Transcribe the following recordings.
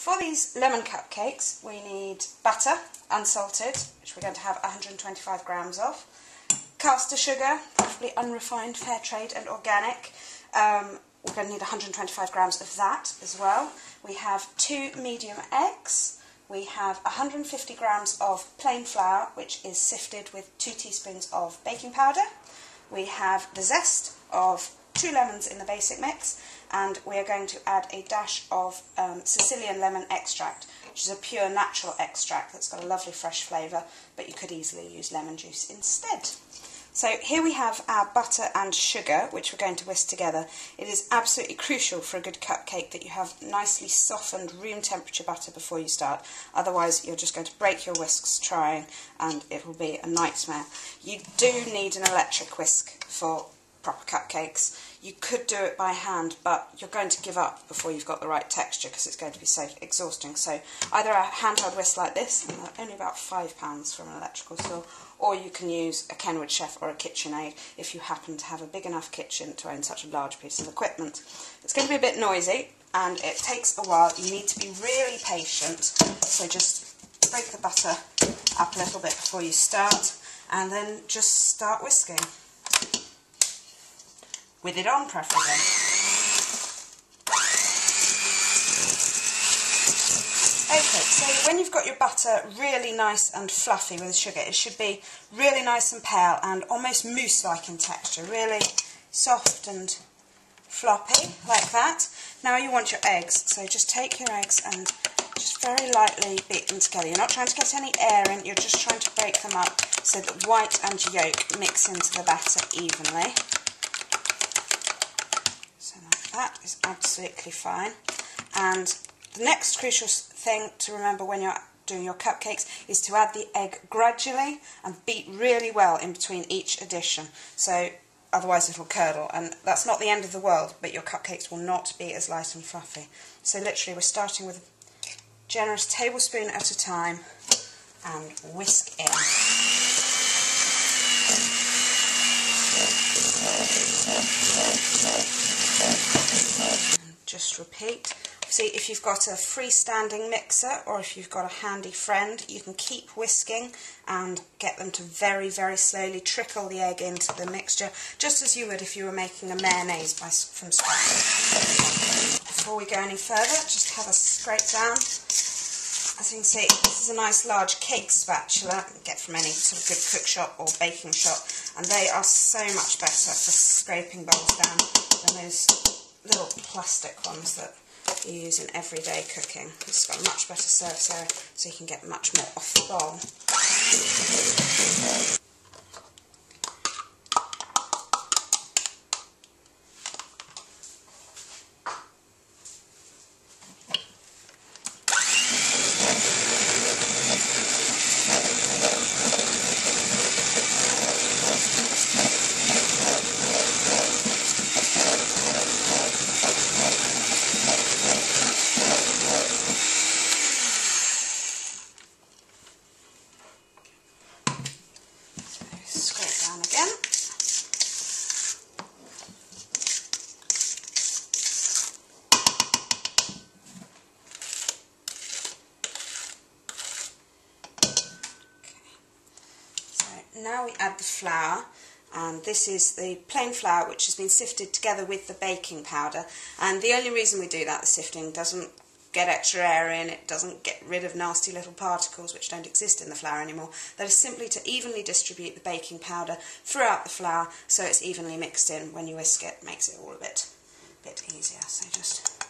For these lemon cupcakes, we need butter, unsalted, which we're going to have 125 grams of, caster sugar, preferably unrefined, fair trade and organic. We're going to need 125 grams of that as well. We have 2 medium eggs. We have 150 grams of plain flour, which is sifted with 2 teaspoons of baking powder. We have the zest of 2 lemons in the basic mix, and we are going to add a dash of Sicilian lemon extract, which is a pure natural extract that's got a lovely fresh flavour, but you could easily use lemon juice instead. So here we have our butter and sugar, which we're going to whisk together. It is absolutely crucial for a good cupcake that you have nicely softened room temperature butter before you start, otherwise you're just going to break your whisks trying and it will be a nightmare. You do need an electric whisk for proper cupcakes. You could do it by hand, but you're going to give up before you've got the right texture because it's going to be so exhausting. So either a handheld whisk like this, and they're only about £5 from an electrical store, or you can use a Kenwood Chef or a KitchenAid if you happen to have a big enough kitchen to own such a large piece of equipment. It's going to be a bit noisy and it takes a while. You need to be really patient, so just break the butter up a little bit before you start and then just start whisking. With it on, preferably. Okay, so when you've got your butter really nice and fluffy with the sugar, it should be really nice and pale and almost mousse-like in texture, really soft and floppy, like that. Now you want your eggs, so just take your eggs and just very lightly beat them together. You're not trying to get any air in, you're just trying to break them up so that white and yolk mix into the batter evenly. That is absolutely fine. And the next crucial thing to remember when you're doing your cupcakes is to add the egg gradually and beat really well in between each addition. So otherwise it'll curdle, and that's not the end of the world, but your cupcakes will not be as light and fluffy. So literally we're starting with a generous tablespoon at a time and whisk in. Just repeat. See, if you've got a freestanding mixer or if you've got a handy friend, you can keep whisking and get them to very, very slowly trickle the egg into the mixture, just as you would if you were making a mayonnaise from scratch. Before we go any further, just have a scrape down. As you can see, this is a nice large cake spatula you get from any sort of good cook shop or baking shop, and they are so much better for scraping bowls down than those little plastic ones that you use in everyday cooking. It's got a much better surface area, so you can get much more off the bowl. Scrape down again. So now we add the flour, and this is the plain flour which has been sifted together with the baking powder, and the only reason we do that, the sifting doesn't get extra air in, it doesn't get rid of nasty little particles which don't exist in the flour anymore. That is simply to evenly distribute the baking powder throughout the flour so it's evenly mixed in. When you whisk it, makes it all a bit easier. So just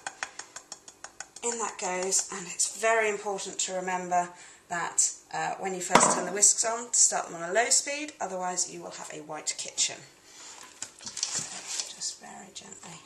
in that goes, and it's very important to remember that when you first turn the whisks on, to start them on a low speed, otherwise you will have a white kitchen. So just very gently.